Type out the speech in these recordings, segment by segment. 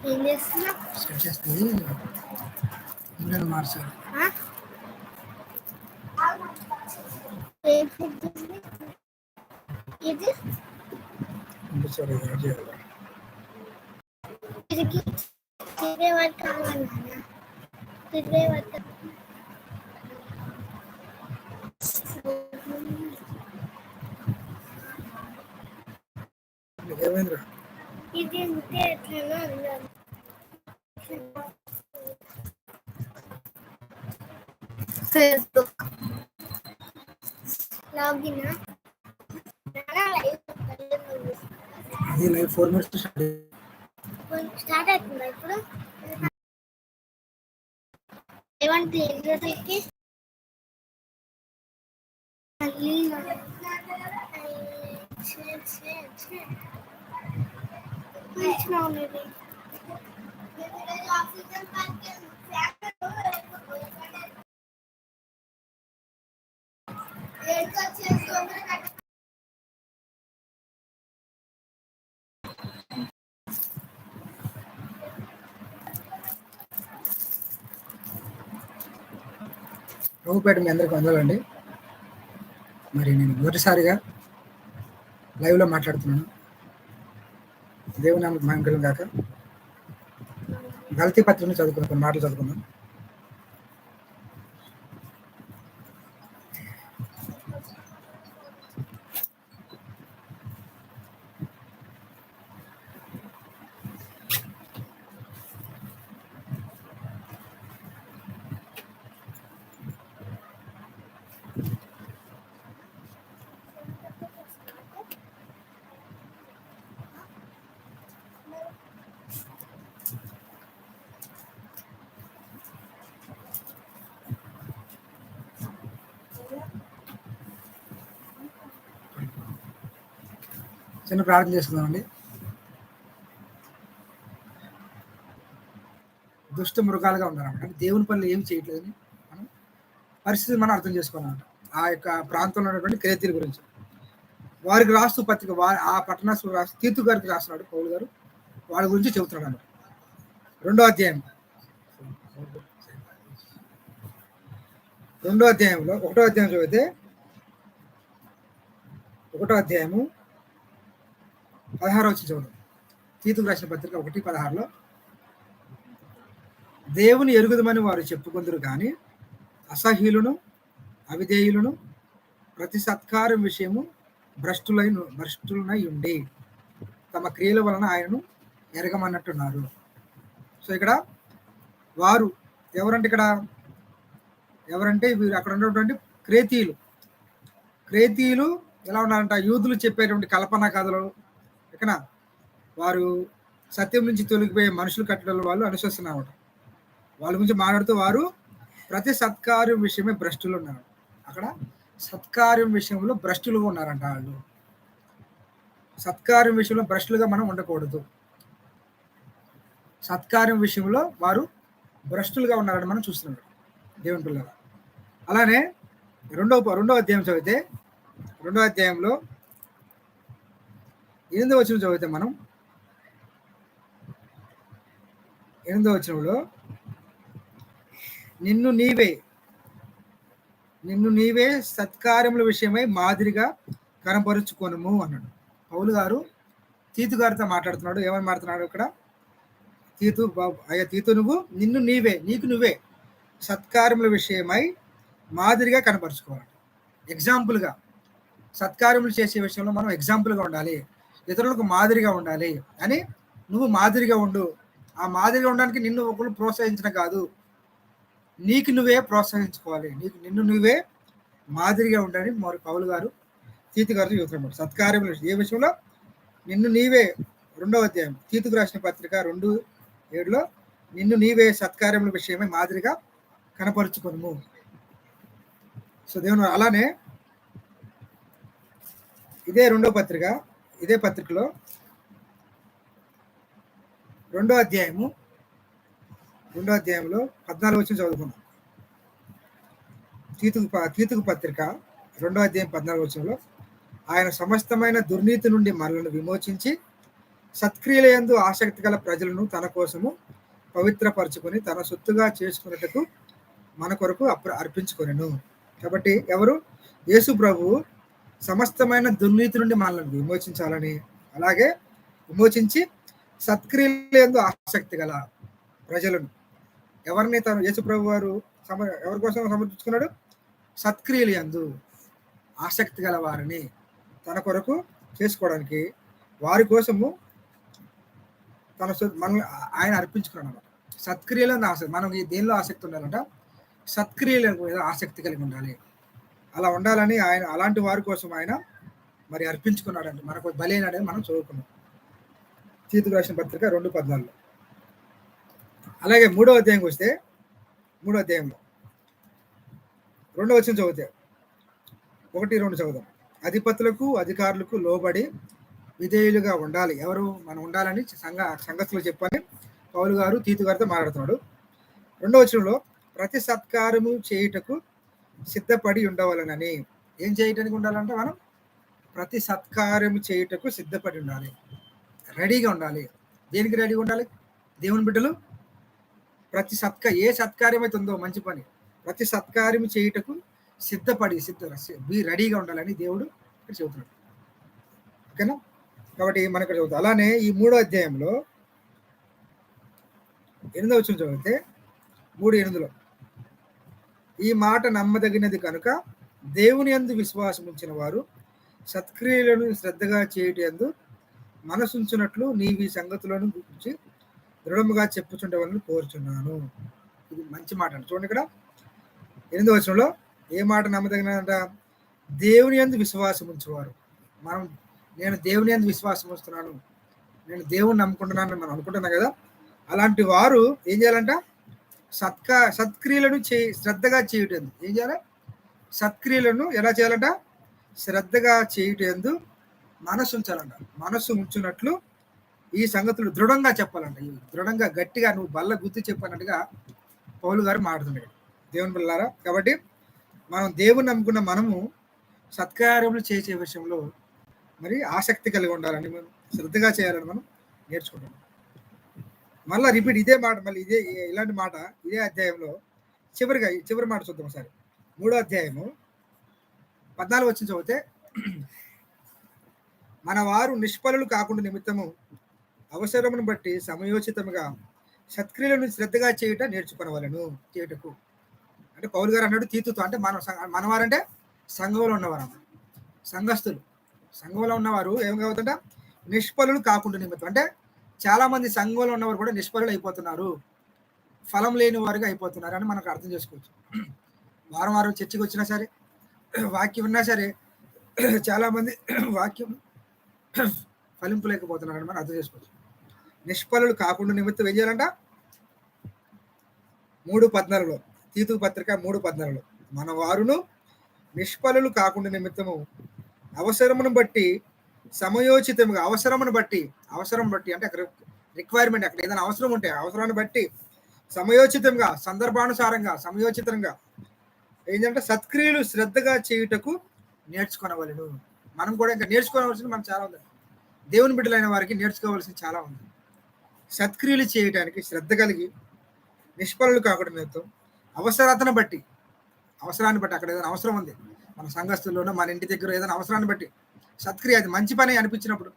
ఏం చేస్తున్నారు? సెట్ చేస్తుంది మార్చాలి. ఇది తిరిగే వర్క్ కావాలన్నా తిరిగే వర్క్ ఇది ఉంటే ఎట్లా అన్నారు. ఫేస్బుక్ లాగిన్ అది లైవ్ 4 మినిట్స్ స్టార్ట్ అవుతుంది ఇప్పుడు. ఏమంటే ఇంటర్వ్యూకి ప్రభుపేట మీ అందరికి వందలండి. మరి నేను మొదటిసారిగా లైవ్లో మాట్లాడుతున్నాను. దేవుని నామమునకు మహిమ కలుగును గాక. గలతీ పత్రికను చదువుకున్నాం, కొన్ని మాటలు చదువుకున్నాం. చిన్న ప్రార్థన చేసుకుందామండి. దుష్ట మృగాలుగా ఉన్నారన్నమాట. అంటే దేవుని పనులు ఏం చేయట్లేదని మనం పరిస్థితి మనం అర్థం చేసుకోవాలన్నమాట. ఆ యొక్క ప్రాంతంలో ఉన్నటువంటి క్రేతీల గురించి వారికి రాస్తూ పత్రిక ఆ పట్టణాలు రాస్తూ తీతు గారికి రాస్తున్నాడు పౌలు గారు. వాళ్ళ గురించి చెబుతున్నాడు అన్నమాట. రెండో అధ్యాయంలో ఒకటో అధ్యాయం చదివితే 1వ అధ్యాయము 16 చదువు. తీతుకు రాసిన పత్రిక 1:16 దేవుని ఎరుగుదమని వారు చెప్పుకుందరు కానీ అసహ్యులను అవిధేయులను ప్రతి సత్కారం విషయము భ్రష్టులనై ఉండి తమ క్రియల వలన ఆయనను ఎరగమన్నట్టున్నారు. సో ఇక్కడ వారు ఎవరంటే వీరు అక్కడ ఉన్నటువంటి క్రేతీయులు ఎలా ఉన్నారంట, యూదులు చెప్పేటువంటి కల్పన కథలు ఇక్కడ వారు సత్యం నుంచి తొలగిపోయే మనుషులు కట్టడం వాళ్ళు అనుసరిస్తున్నారు. వాళ్ళ గురించి మాట్లాడుతూ వారు ప్రతి సత్కార్యం విషయమే భ్రష్టులు ఉన్నారు. అక్కడ సత్కార్యం విషయంలో భ్రష్టులుగా ఉన్నారంట. వాళ్ళు సత్కార్యం విషయంలో భ్రష్టులుగా మనం ఉండకూడదు. సత్కార్యం విషయంలో వారు భ్రష్టులుగా ఉన్నారని మనం చూస్తున్నాం దేవుని పిల్లలు. అలానే రెండవ అధ్యాయం చదివితే 2వ అధ్యాయంలో 8వ వచనం చదివితే మనం 8వ వచనంలో నిన్ను నీవే సత్కార్యముల విషయమై మాదిరిగా కనపరుచుకొనుము అన్నాడు పౌలు గారు. తీతు గారితో మాట్లాడుతున్నాడు. ఏమని మాట్లాడుతున్నాడు ఇక్కడ? తీతు నీకు నువ్వే సత్కార్యముల విషయమై మాదిరిగా కనపరుచుకోవాలి. ఎగ్జాంపుల్గా సత్కార్యములు చేసే విషయంలో మనం ఎగ్జాంపుల్గా ఉండాలి, ఇతరులకు మాదిరిగా ఉండాలి అని నువ్వు మాదిరిగా ఉండు. ఆ మాదిరిగా ఉండడానికి నిన్ను ఒకరు ప్రోత్సహించడం కాదు, నీకు నువ్వే ప్రోత్సహించుకోవాలి. నిన్ను నువ్వే మాదిరిగా ఉండని మరి పౌలు గారు తీతు గారితో చెబుతున్నాడు. సత్కార్యములు ఏ విషయంలో? నిన్ను నీవే. 2వ అధ్యాయం తీతుకు రాసిన పత్రిక 2:7 నిన్ను నీవే సత్కార్యముల విషయమే మాదిరిగా కనపరుచుకొనుము. సో దేవుని అలానే ఇదే 2వ పత్రిక, ఇదే పత్రికలో 2వ అధ్యాయంలో 14 వచ్చిన చదువుకుందాం. తీతుకు పత్రిక 2వ అధ్యాయం 14 వచనంలో ఆయన సమస్తమైన దుర్నీతి నుండి మనలను విమోచించి సత్క్రియలయందు ఆసక్తి గల ప్రజలను తన కోసము పవిత్రపరచుకొని తన సొత్తుగా చేసుకున్నట్టుకు మన కొరకు అర్పించుకొనెను. కాబట్టి ఎవరు? యేసు ప్రభువు సమస్తమైన దుర్నీతి నుండి మనల్ని విమోచించాలని, అలాగే విమోచించి సత్క్రియలందు ఆసక్తి గల ప్రజలను, ఎవరిని తను యేసు ప్రభు వారు ఎవరి కోసం సమర్పించుకున్నాడు? సత్క్రియలందు ఆసక్తి గల వారిని తన కొరకు చేసుకోవడానికి, వారి కోసము మన ఆయన అర్పించుకున్నాడు అన్నమాట. సత్క్రియలను ఆసక్తి, మనం దేనిలో ఆసక్తి ఉండాలంట? సత్క్రియల మీద ఆసక్తి కలిగి ఉండాలి. అలా ఉండాలని ఆయన అలాంటి వారి కోసం ఆయన మరి అర్పించుకున్నాడండి, మనకు బలైనాడని మనం చదువుకున్నాం తీతుకు రాసిన పత్రిక 2:14. అలాగే 3వ అధ్యాయంకి వస్తే 3వ అధ్యాయంలో 2వ వచనం చదివితే 1-2 చదువుదాం. అధిపతులకు అధికారులకు లోబడి విధేయులుగా ఉండాలి. ఎవరు? మనం ఉండాలని సంగతులు చెప్పని పౌలు గారు తీతు గారితో మాట్లాడుతున్నాడు. 2వ వచనంలో ప్రతి సత్కారము చేయుటకు సిద్ధపడి ఉండవాలనని. ఏం చేయటానికి ఉండాలంటే మనం ప్రతి సత్కార్యము చేయుటకు సిద్ధపడి ఉండాలి, రెడీగా ఉండాలి. దేనికి రెడీగా ఉండాలి? దేవుని బిడ్డలు ప్రతి ఏ సత్కార్యం అయితే ఉందో మంచి పని, ప్రతి సత్కార్యము చేయుటకు రెడీగా ఉండాలని దేవుడు ఇక్కడ చెబుతున్నాడు. ఓకేనా? కాబట్టి మనం ఇక్కడ చదువుతాం. అలానే ఈ 3వ అధ్యాయంలో 8వ వచనం చదివితే 3:8 ఈ మాట నమ్మదగినది కనుక దేవుని యందు విశ్వాసం ఉంచిన వారు సత్క్రియలను శ్రద్ధగా చేయటందు మనసుంచున్నట్లు నీవి సంగతులను గురించి దృఢముగా చెప్పుచుండవాలని కోరుచున్నాను. ఇది మంచి మాట అండి. చూడండి ఇక్కడ 8వ వచనంలో ఏ మాట నమ్మదగినదంట? దేవుని యందు విశ్వాసం ఉంచేవారు. నేను దేవుని యందు విశ్వాసం ఉంచుతున్నాను, నేను దేవుని నమ్ముకుంటున్నాను మనం అనుకుంటున్నాం కదా. అలాంటి వారు ఏం చేయాలంట? సత్క్రియలను శ్రద్ధగా చేయటం. ఏం చేయాలి? సత్క్రియలను ఎలా చేయాలంట? శ్రద్ధగా చేయటందు మనసు ఉంచాలంట. మనసు ఉంచున్నట్లు ఈ సంగతులు దృఢంగా చెప్పాలంట. దృఢంగా గట్టిగా నువ్వు బల్ల గుర్తు చెప్పానట్టుగా పౌలు గారు మాట్లాడుతున్నాడు. దేవుని పిల్లారా, కాబట్టి మనం దేవుని నమ్ముకున్న మనము సత్కార్యములు చేసే విషయంలో మరి ఆసక్తి కలిగి ఉండాలని, మనం శ్రద్ధగా చేయాలని మనం నేర్చుకుంటాం. మళ్ళీ రిపీట్ ఇదే మాట, మళ్ళీ ఇలాంటి మాట ఇదే అధ్యాయంలో చివరి మాట చూద్దాం ఒకసారి. 3వ అధ్యాయము 14 వచనం చదివితే మన వారు నిష్ఫలులు కాకుండా నిమిత్తము అవసరమును బట్టి సమయోచితముగా సత్క్రియలను శ్రద్ధగా నేర్చుకునేవాళ్ళను చేయుటకు. అంటే పౌలు గారు అన్నాడు తీతుతో, అంటే మన వారంటే సంఘంలో ఉన్నవారు, సంఘస్థులు. సంఘంలో ఉన్నవారు ఏం కావుతుంట? నిష్ఫలులు కాకుండా నిమిత్తం. అంటే చాలా మంది సంఘంలో ఉన్నవారు కూడా నిష్ఫలులు అయిపోతున్నారు, ఫలం లేని వారుగా అయిపోతున్నారు అని మనకు అర్థం చేసుకోవచ్చు. వారం చర్చికి వచ్చినా సరే, వాక్యం ఉన్నా సరే, చాలా మంది వాక్యం ఫలింపలేకపోతున్నారని మనం అర్థం చేసుకోవచ్చు. నిష్ఫలులు కాకుండా నిమిత్తం ఏం చేయాలంట? 3:14 తీతుకు పత్రిక 3:14 మన వారును నిష్ఫలులు కాకుండా నిమిత్తము అవసరమును బట్టి సమయోచితముగా, అవసరం బట్టి అంటే అక్కడ రిక్వైర్మెంట్, అక్కడ ఏదైనా అవసరం ఉంటే అవసరాన్ని బట్టి సమయోచితంగా, సందర్భానుసారంగా, సమయోచితంగా ఏంటంటే సత్క్రియలు శ్రద్ధగా చేయుటకు నేర్చుకోవలను. మనం కూడా ఇంకా నేర్చుకోవాల్సింది మనం చాలా ఉంది. దేవుని బిడ్డలైన వారికి నేర్చుకోవాల్సింది చాలా ఉంది. సత్క్రియలు చేయడానికి శ్రద్ధ కలిగి నిష్ఫలులు కాకుండా నిమిత్తం అవసరాన్ని బట్టి అక్కడ ఏదైనా అవసరం ఉంది, మన సంఘస్థుల్లోనో మన ఇంటి దగ్గర ఏదైనా అవసరాన్ని బట్టి సత్క్రియ, అది మంచి పని అనిపించినప్పుడు,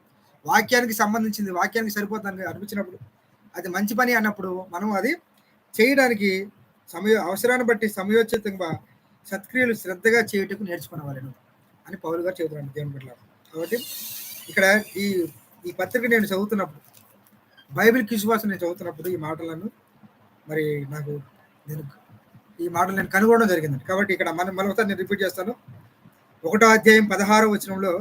వాక్యానికి సంబంధించింది, వాక్యానికి సరిపోతుంది అనిపించినప్పుడు, అది మంచి పని అన్నప్పుడు మనం అది చేయడానికి అవసరాన్ని బట్టి సమయోచితంగా సత్క్రియలు శ్రద్ధగా చేయుటకు నేర్చుకునేవాళ్ళను అని పౌలు గారు చెబుతున్నాడు దేవుని బిడ్డలారా. కాబట్టి ఇక్కడ ఈ పత్రిక నేను చదువుతున్నప్పుడు బైబిల్ విశ్వాసం నేను చదువుతున్నప్పుడు ఈ మాటలను మరి నాకు నేను ఈ మాటలు నేను కనుగొనడం జరిగింది. కాబట్టి ఇక్కడ మరొకసారి నేను రిపీట్ చేస్తాను. 1వ అధ్యాయం 16వ వచనంలో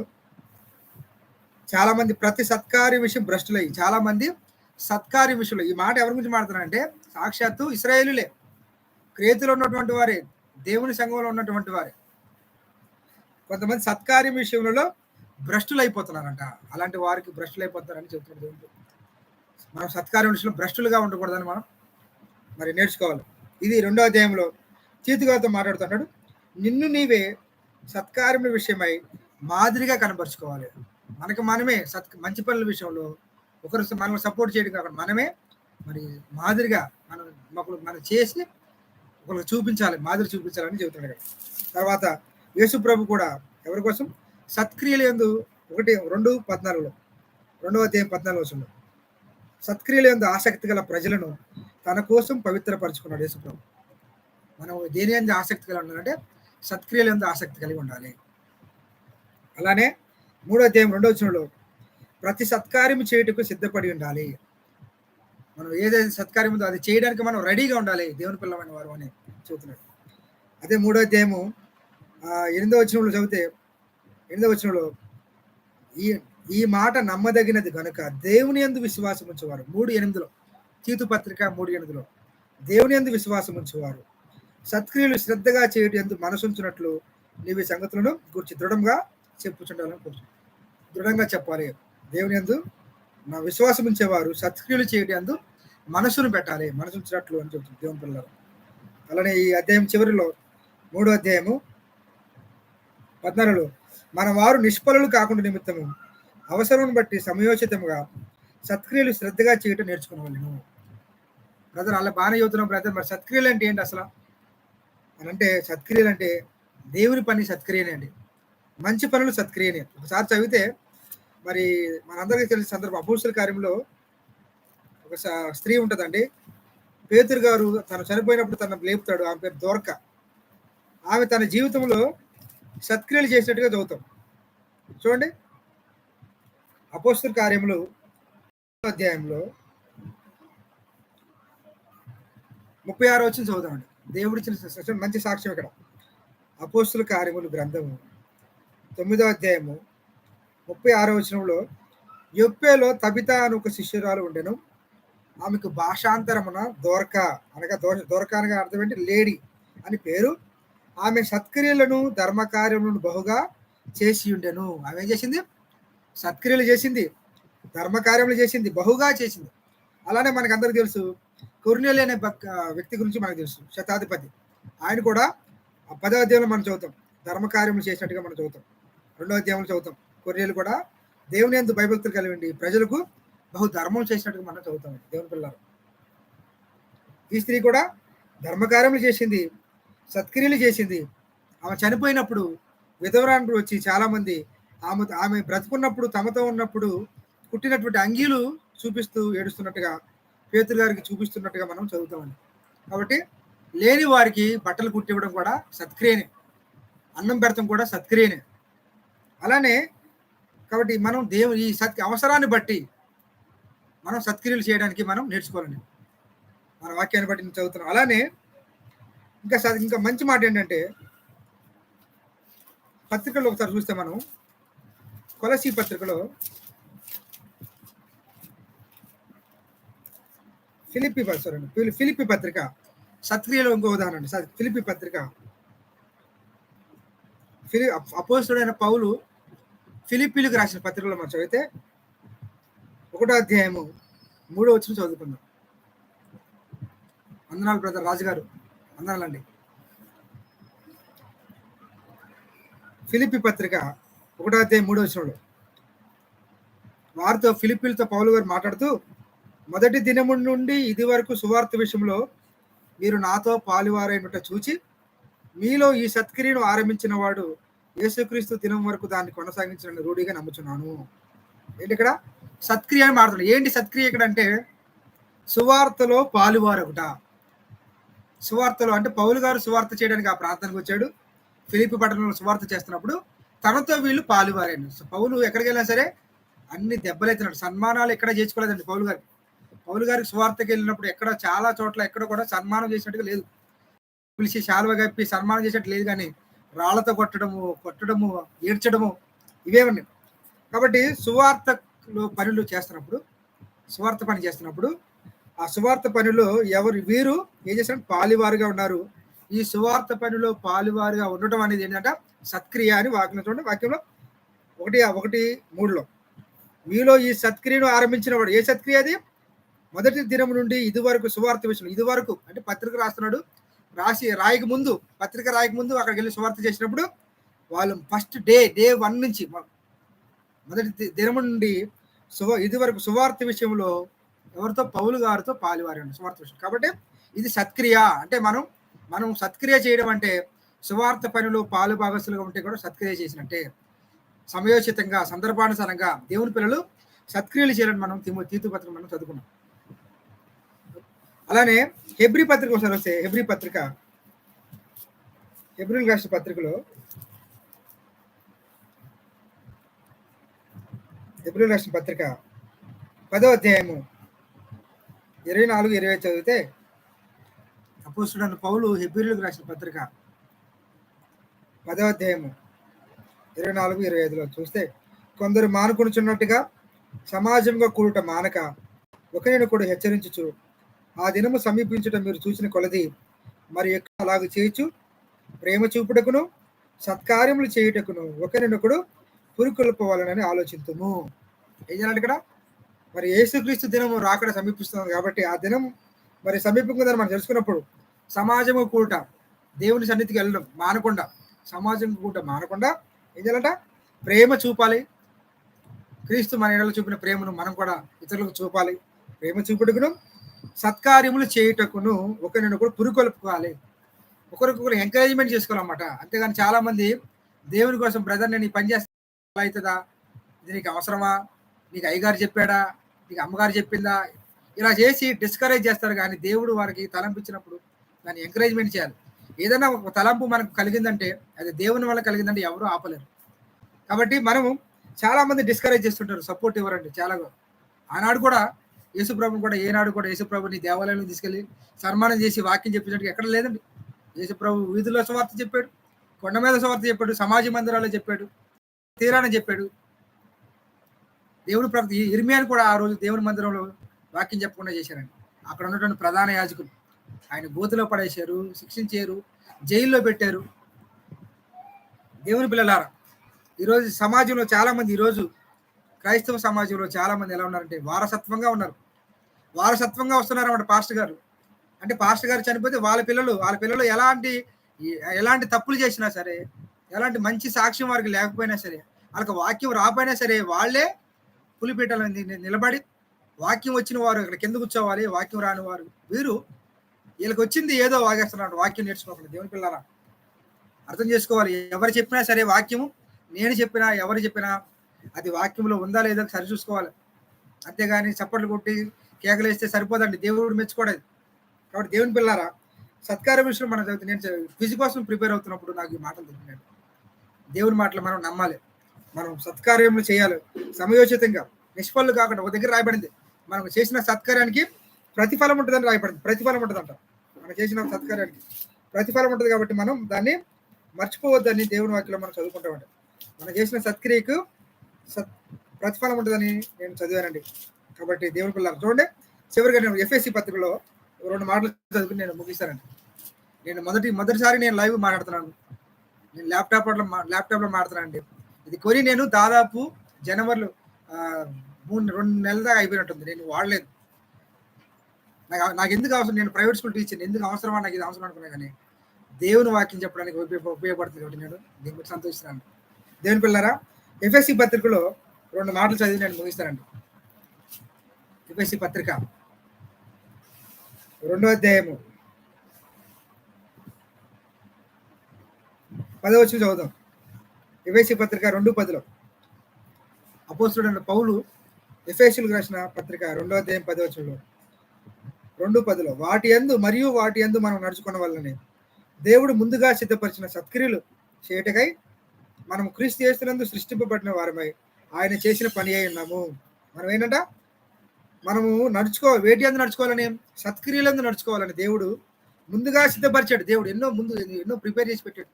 చాలా మంది ప్రతి సత్కార్య విషయం భ్రష్టులయ్యి, చాలా మంది సత్కార్య విషయంలో, ఈ మాట ఎవరి గురించి మాట్లాడుతున్నారంటే సాక్షాత్తు ఇశ్రాయేలులే, క్రేతులో ఉన్నటువంటి వారే, దేవుని సంఘంలో ఉన్నటువంటి వారే కొంతమంది సత్కార్య విషయంలో భ్రష్టులు అయిపోతున్నారంట. అలాంటి వారికి భ్రష్టులు అయిపోతున్నారని చెప్తున్నారు దేవుడు. మనం సత్కార్య విషయంలో భ్రష్టులుగా ఉండకూడదని మనం మరి నేర్చుకోవాలి. ఇది 2వ అధ్యాయంలో తీతుగాతో మాట్లాడుతున్నాడు. నిన్ను నీవే సత్కార్యముల విషయమై మాదిరిగా కనపరుచుకోవాలి. మనకు మనమే మంచి పనుల విషయంలో ఒకరు మనం సపోర్ట్ చేయడం కాకుండా మనమే మరి మాదిరిగా మనం చేసి ఒకరికి చూపించాలి, మాదిరి చూపించాలని చెబుతున్నాడు. తర్వాత యేసు ప్రభు కూడా ఎవరి కోసం సత్క్రియలు యందు 2:14 2వ అధ్యాయం 14 వచనంలో సత్క్రియలు యందు ఆసక్తి గల ప్రజలను తన కోసం పవిత్రపరచుకున్నాడు యేసు ప్రభు. మనం దేని యందు ఆసక్తి కలిగి ఉండాలంటే సత్క్రియలు యందు ఆసక్తి కలిగి ఉండాలి. అలానే 3వ అధ్యాయం 2వ వచనంలో ప్రతి సత్కార్యము చేయుటకు సిద్ధపడి ఉండాలి. మనం ఏదైతే సత్కార్యం ఉందో అది చేయడానికి మనం రెడీగా ఉండాలి, దేవుని పిల్లమైన వారు అని చెబుతున్నాడు. అదే 3వ అధ్యాయము 8వ వచనంలో చదివితే 8వ వచనంలో ఈ మాట నమ్మదగినది కనుక దేవుని యందు విశ్వాసం ఉంచేవారు. 3:8 తీతు పత్రిక 3:8 దేవుని యందు విశ్వాసం ఉంచేవారు సత్క్రియలు శ్రద్ధగా చేయడం యందు మనసుంచున్నట్లు నీవి సంగతులను గురించి దృఢంగా చెప్పుచుండాలని కోరుచు. దృఢంగా చెప్పాలి. దేవుని యందు నా విశ్వాసం ఉంచేవారు సత్క్రియలు చేయడం యందు మనసును పెట్టాలి, మనసు ఉంచినట్లు అని చెప్తుంది దేవుని పిల్లలు. అలానే ఈ అధ్యాయం చివరిలో 3వ అధ్యాయము 14 మన వారు నిష్ఫలులు కాకుండా నిమిత్తము అవసరం బట్టి సమయోచితంగా సత్క్రియలు శ్రద్ధగా చేయటం నేర్చుకునేవాళ్ళను. బ్రదర్ అలా బాగానే చదువుతున్నాం బ్రదర్, మరి సత్క్రియలు అంటే ఏంటి అసలు అని అంటే, సత్క్రియలు అంటే దేవుని పని సత్క్రియనే అండి, మంచి పనులు సత్క్రియనే. ఒకసారి చదివితే మరి మనందరికీ తెలిసిన సందర్భం, అపోస్తుల కార్యంలో ఒక స్త్రీ ఉంటుందండి. పేతురు గారు తను చనిపోయినప్పుడు తనను లేపుతాడు. ఆమె పేరు దోర్క. ఆమె తన జీవితంలో సత్క్రియలు చేసినట్టుగా చదువుతాం. చూడండి, అపోస్తుల కార్యములు అధ్యాయంలో 36వ వచనం చదువుతామండి. దేవుడిచ్చిన మంచి సాక్ష్యం ఇక్కడ. అపోస్తుల కార్యములు గ్రంథము 9వ అధ్యాయము 36వ వచనంలో యొప్పేలో తబితా అని ఒక శిష్యురాలు ఉండెను. ఆమెకు భాషాంతరమున దోర్క అనగా అర్థం ఏంటి, లేడీ అని పేరు. ఆమె సత్క్రియలను ధర్మకార్యములను బహుగా చేసి ఉండెను. ఆమె ఏం చేసింది? సత్క్రియలు చేసింది, ధర్మకార్యములు చేసింది, బహుగా చేసింది. అలానే మనకు అందరికి తెలుసు కొర్నేలి అనే వ్యక్తి గురించి మనకు తెలుసు, శతాధిపతి. ఆయన కూడా 10వ అధ్యాయంలో మనం చదువుతాం, ధర్మకార్యములు చేసినట్టుగా మనం చదువుతాం. 2వ అధ్యాయంలో చదువుతాం, కొర్నేలి కూడా దేవుని యందు భయభక్తులు కలిగి ప్రజలకు బహు ధర్మం చేసినట్టుగా మనం చదువుతాం దేవుని పిల్లలు. ఈ స్త్రీ కూడా ధర్మకార్యములు చేసింది, సత్క్రియలు చేసింది. ఆమె చనిపోయినప్పుడు విధవరాండ్రు వచ్చి చాలామంది ఆమె బ్రతుకున్నప్పుడు తమతో ఉన్నప్పుడు కుట్టినటువంటి అంగీలు చూపిస్తూ ఏడుస్తున్నట్టుగా పేతురు గారికి చూపిస్తున్నట్టుగా మనం చదువుతామండి. కాబట్టి లేని వారికి బట్టలు కుట్టివ్వడం కూడా సత్క్రియనే, అన్నం పెడతాం కూడా సత్క్రియనే. అలానే కాబట్టి మనం ఈ అవసరాన్ని బట్టి మనం సత్క్రియలు చేయడానికి మనం నేర్చుకోవాలండి. మన వాక్యాన్ని బట్టి నేను చదువుతున్నాం. అలానే ఇంకా మంచి మాట ఏంటంటే, పత్రికలో ఒకసారి చూస్తే మనం కొలసీ పత్రికలో ఫిలిప్పి పత్రిక సత్క్రియలో ఇంకో ఉదాహరణ అండి. ఫిలిప్పి పత్రిక అపోస్తలుడైన పౌలు ఫిలిప్పీలకు రాసిన పత్రికలో మనం చదివితే 1వ అధ్యాయము 3వ వచనం చదువుకుందాం. వందనాలు బ్రదర్ రాజుగారు, వందనాలండి. ఫిలిప్పి పత్రిక 1వ అధ్యాయం 3వ వచనంలో వారితో ఫిలిప్పీలతో పౌలు గారు మాట్లాడుతూ, మొదటి దినము నుండి ఇది వరకు సువార్త విషయంలో మీరు నాతో పాలువారైనట్టు చూచి మీలో ఈ సత్క్రియను ఆరంభించిన వాడు యేసుక్రీస్తు దినం వరకు దాన్ని కొనసాగించిన రూఢిగా నమ్ముచున్నాను. ఏంటి ఇక్కడ సత్క్రియ అని మాట్లాడుతున్నాడు. ఏంటి సత్క్రియ ఇక్కడ అంటే సువార్తలో పాలువారొకట. సువార్తలో అంటే పౌలు గారు సువార్త చేయడానికి ఆ ప్రాంతానికి వచ్చాడు. ఫిలిప్పి పట్టణంలో సువార్త చేస్తున్నప్పుడు తనతో వీళ్ళు పాలువారాడు. పౌలు ఎక్కడికి వెళ్ళినా సరే అన్ని దెబ్బలైతున్నాడు. సన్మానాలు ఎక్కడ చేర్చుకోలేదండి పౌలు గారికి. పౌలు గారికి సువార్తకి వెళ్ళినప్పుడు ఎక్కడ చాలా చోట్ల ఎక్కడ కూడా సన్మానం చేసినట్టుగా లేదు. పిలిచి శాలువ కప్పి సన్మానం చేసినట్టు లేదు కానీ రాళ్లతో కొట్టడము, ఏడ్చడము ఇవే ఉన్నాయి. కాబట్టి సువార్త పని చేస్తున్నప్పుడు ఆ సువార్త పనిలో వీరు ఏం చేశారు? పాలివారుగా ఉన్నారు. ఈ సువార్త పనిలో పాలివారుగా ఉండటం అనేది ఏంటంటే సత్క్రియ అని వాక్యం చూడండి. వాక్యంలో 1:3లో మీలో ఈ సత్క్రియను ఆరంభించిన వాడు. ఏ సత్క్రియ అది? మొదటి దినం నుండి ఇది వరకు సువార్త విషయం. ఇది వరకు అంటే పత్రిక రాస్తున్నాడు. పత్రిక రాయక ముందు అక్కడికి వెళ్ళి సువార్త చేసినప్పుడు వాళ్ళు ఫస్ట్ డే 1 నుంచి మొదటి దినం నుండి ఇది వరకు సువార్త విషయంలో ఎవరితో? పౌలు గారితో పాలివారి సువార్త విషయం. కాబట్టి ఇది సత్క్రియ. అంటే మనం సత్క్రియ చేయడం అంటే సువార్త పనిలో పాలు భాగస్తులుగా ఉంటే కూడా సత్క్రియ చేసినట్టే. సమయోచితంగా, సందర్భానుసారంగా దేవుని పిల్లలు సత్క్రియలు చేయాలని మనం తీతు పత్రిక మనం చదువుకున్నాం. అలానే హెబ్రీ పత్రిక ఒకసారి వస్తే హెబ్రీలు రాసిన పత్రికలో హెబ్రీలు రాసిన పత్రిక 10వ అధ్యాయము 24-25 చదివితే అపోస్తలుడైన పౌలు హెబ్రీయులకు రాసిన పత్రిక 10వ అధ్యాయము 24-25లో చూస్తే, కొందరు మానుకొనుచున్నట్టుగా సమాజంగా కూడుట మానక ఒకరినొకడు హెచ్చరించుచు ఆ దినము సమీపించుట మీరు చూసిన కొలది మరి ఎక్కువ అలాగ చేయొచ్చు. ప్రేమ చూపుటకును సత్కార్యములు చేయుటకును ఒకరినొకడు పురుకొల్పవాలని ఆలోచించుము. ఏం చేయాలంటే ఇక్కడ మరి యేసుక్రీస్తు దినము రాకడ సమీపిస్తుంది కాబట్టి ఆ దినం మరి సమీపంగా మనం తెలుసుకున్నప్పుడు సమాజము కూట దేవుని సన్నిధికి వెళ్ళడం మానకుండా, సమాజం కూట మానకుండా ఏం చేయాలంట? ప్రేమ చూపాలి. క్రీస్తు మన ఎడల చూపిన ప్రేమను మనం కూడా ఇతరులకు చూపాలి. ప్రేమ చూపుటకును సత్కార్యములు చేయుటకును ఒకరినొకడు పురుకొల్పుకోవాలి. ఒకరికొకరు ఎంకరేజ్మెంట్ చేసుకోవాలన్నమాట. అంతేగాని చాలా మంది దేవుని కోసం, బ్రదర్ నేను ఈ పని చేస్తా అవుతుందా, ఇది నీకు అవసరమా, నీకు అయ్యగారు చెప్పాడా, నీకు అమ్మగారు చెప్పిందా, ఇలా చేసి డిస్కరేజ్ చేస్తారు. కానీ దేవుడు వారికి తలంపించినప్పుడు దాన్ని ఎంకరేజ్మెంట్ చేయాలి. ఏదైనా ఒక తలంపు మనకు కలిగిందంటే అది దేవుని వల్ల కలిగిందంటే ఎవరు ఆపలేరు. కాబట్టి మనము చాలా మంది డిస్కరేజ్ చేస్తుంటారు, సపోర్ట్ ఇవ్వరండి. చాలా ఆనాడు కూడా యేసుప్రభు కూడా ఏనాడు కూడా యేసుప్రభుని దేవాలయంలో తీసుకెళ్ళి సన్మానం చేసి వాక్యం చెప్పించడానికి ఎక్కడ లేదండి. యేసుప్రభు వీధుల్లో సువార్త చెప్పాడు, కొండ మీద సువార్త చెప్పాడు, సమాజ మందిరాల్లో చెప్పాడు, తీరాన చెప్పాడు. దేవుడు ఇర్మియాని కూడా ఆ రోజు దేవుని మందిరంలో వాక్యం చెప్పకుండా చేశారండి. అక్కడ ఉన్నటువంటి ప్రధాన యాజకులు ఆయన గోతిలో పడేశారు, శిక్షించారు, జైల్లో పెట్టారు. దేవుని పిల్లలారా, ఈరోజు సమాజంలో చాలా మంది, ఈరోజు క్రైస్తవ సమాజంలో చాలా మంది ఎలా ఉన్నారంటే వారసత్వంగా ఉన్నారు. వారసత్వంగా వస్తున్నారు అన్నమాట పాస్టర్ గారు. అంటే పాస్టర్ గారు చనిపోతే వాళ్ళ పిల్లలు ఎలాంటి తప్పులు చేసినా సరే, ఎలాంటి మంచి సాక్ష్యం వారికి లేకపోయినా సరే, వాళ్ళకి వాక్యం రాకపోయినా సరే, వాళ్ళే పులిపీటల నిలబడి వాక్యం వచ్చిన వారు ఇక్కడ కింద కూర్చోవాలి, వాక్యం రాని వారు వీళ్ళకి వచ్చింది ఏదో వాగేస్తున్నారు. వాక్యం నేర్చుకోవాలి. దేవుని పిల్లరా అర్థం చేసుకోవాలి. ఎవరు చెప్పినా సరే వాక్యము, నేను చెప్పినా ఎవరు చెప్పినా అది వాక్యంలో ఉందా లేదా సరి చూసుకోవాలి. అంతేగాని చప్పట్లు కొట్టి కేకలేస్తే సరిపోదండి, దేవుడు మెచ్చుకోవడం. కాబట్టి దేవుని పిల్లారా, సత్కార విషయంలో మనం చదువుతుంది. నేను క్విజ్ కోసం ప్రిపేర్ అవుతున్నప్పుడు నాకు ఈ మాటలు తెలిపినాడు. దేవుని మాటలు మనం నమ్మాలి, మనం సత్కార్యములు చేయాలి సమయోచితంగా, నిష్ఫలు కాకుండా. ఒక దగ్గర రాయబడింది, మనం చేసిన సత్కార్యానికి ప్రతిఫలం ఉంటుందని రాయబడింది. ప్రతిఫలం ఉంటుందంట, మనం చేసిన సత్కార్యానికి ప్రతిఫలం ఉంటుంది. కాబట్టి మనం దాన్ని మర్చిపోవద్దని దేవుని వాక్యంలో మనం చదువుకుంటామంట. మనం చేసిన సత్క్రియకు ప్రతిఫలం ఉంటుందని నేను చదివానండి. కాబట్టి దేవుని పిల్లలు చూడండి, చివరిగా నేను ఎఫ్ఎస్సి పత్రికలో 2 మాటలు చదువుకుని నేను ముగిస్తానండి. నేను మొదటిసారి నేను లైవ్ మాట్లాడుతున్నాను. నేను ల్యాప్టాప్లో మాట్లాడుతున్నాను అండి. ఇది కొని నేను దాదాపు జనవరిలో 2 నెలల దాకా అయిపోయినట్టుంది. నేను వాడలేదు. నాకు ఎందుకు అవసరం, నేను ప్రైవేట్ స్కూల్ టీచర్, ఎందుకు అవసరమా, నాకు ఇది అవసరం అనుకున్నా. కానీ దేవుని వాక్యం చెప్పడానికి ఉపయోగపడుతుంది కాబట్టి నేను దీని గురించి సంతోషిస్తున్నాను. దేవుని పిల్లరా, ఎఫ్ఎస్సి పత్రికలో 2 మాటలు చదివి నేను ముగిస్తానండి. ఎఫ్ఎస్సి పత్రిక 2వ అధ్యాయము 10వ వచనం చదువుదాం. ఎఫెసీ పత్రిక 2:10లో అపోస్తలుడైన పౌలు ఎఫెసీయులకు రాసిన పత్రిక 2వ అధ్యాయం 10వ వచనంలో 2:10లో వాటి యందు మనం నడుచుకున్న వల్లనే దేవుడు ముందుగా సిద్ధపరిచిన సత్క్రియలు చేయటకై మనం క్రీస్తు యేసునందు సృష్టింపబడిన వారమై ఆయన చేసిన పని అయి ఉన్నాము. మనం ఏంటంట? మనము వేటి అందు నడుచుకోవాలని, సత్క్రియలందు నడుచుకోవాలని దేవుడు ముందుగా సిద్ధపరిచాడు. దేవుడు ఎన్నో ప్రిపేర్ చేసి పెట్టాడు.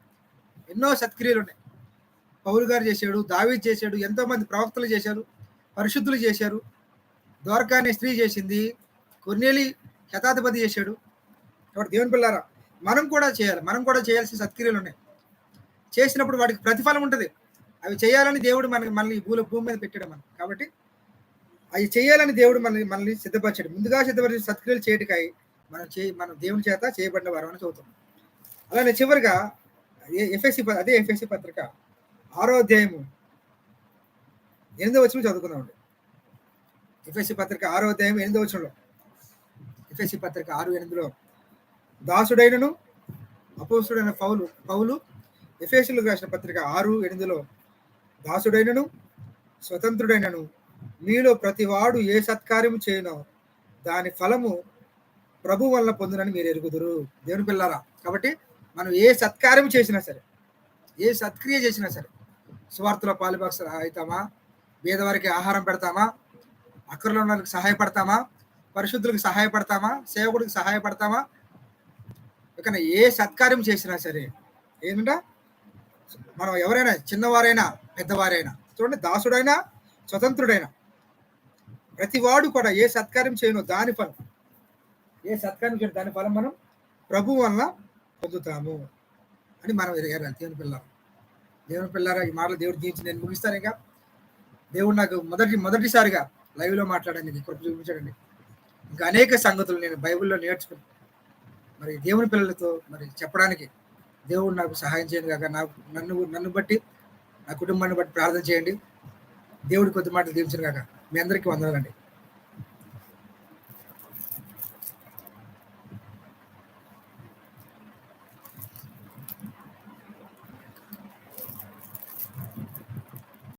ఎన్నో సత్క్రియలు ఉన్నాయి. పౌలు గారు చేశాడు, దావీదు చేశాడు, ఎంతో మంది ప్రవక్తలు చేశారు, పరిశుద్ధులు చేశారు, దోర్కా అనే స్త్రీ చేసింది, కొర్నేలి శతాధిపతి చేశాడు. కాబట్టి దేవుని పిల్లారా, మనం కూడా చేయాల్సిన సత్క్రియలు ఉన్నాయి. చేసినప్పుడు వాటికి ప్రతిఫలం ఉంటుంది. అవి చేయాలని దేవుడు మనల్ని భూమి మీద పెట్టాడు మనం. కాబట్టి అవి చేయాలని దేవుడు మనల్ని సిద్ధపరిచాడు. ముందుగా సిద్ధపరిచిన సత్క్రియలు చేయటకాయి మనం దేవుని చేత చేయబడిన వారు అని చదువుతాం. అలానే చివరిగా ఎఫెసీ పత్రిక 6వ అధ్యాయము 8వ వచనం చదువుకుందామండి. ఎఫెసీ పత్రిక 6వ అధ్యాయం 8వ వచనంలో, ఎఫెసీ పత్రిక 6:8లో, దాసుడైనను అపోస్తుడైన పౌలు ఎఫెసీయులకు రాసిన పత్రిక 6:8లో, దాసుడైనను స్వతంత్రుడైనను మీలో ప్రతివాడు ఏ సత్కార్యము చేయనో దాని ఫలము ప్రభు వలన పొందునని మీరు ఎరుగుదురు. దేవుని పిల్లారా, కాబట్టి మనం ఏ సత్కార్యం చేసినా సరే, ఏ సత్క్రియ చేసినా సరే, స్వార్థలో పాలుభాగ అవుతామా, పేదవారికి ఆహారం పెడతామా, అక్కరలో ఉన్న వాళ్ళకి సహాయపడతామా, పరిశుద్ధులకు సహాయపడతామా, సేవకుడికి సహాయపడతామా, ఇక ఏ సత్కార్యం చేసినా సరే ఏంటంటే మనం ఎవరైనా చిన్నవారైనా పెద్దవారైనా చూడండి, దాసుడైనా స్వతంత్రుడైనా ప్రతి వాడు కూడా ఏ సత్కార్యం చేయనో దాని ఫలం మనం ప్రభు వలన పొందుతాము అని మనం ఎరగాలి. దేవుని పిల్లారా, ఈ మాటలు దేవుడు దీవించి నేను ముగిస్తాను. ఇంకా దేవుడు నాకు మొదటిసారిగా లైవ్లో మాట్లాడడానికి కృప చూపించాడండి. ఇంకా అనేక సంగతులు నేను బైబిల్లో నేర్చుకుని మరి దేవుని పిల్లలతో మరి చెప్పడానికి దేవుడు నాకు సహాయం చేయండి కాక. నన్ను బట్టి నా కుటుంబాన్ని బట్టి ప్రార్థన చేయండి. దేవుడి కొద్ది మాటలు దీవించను కాక. మీ అందరికీ వందనాలండి.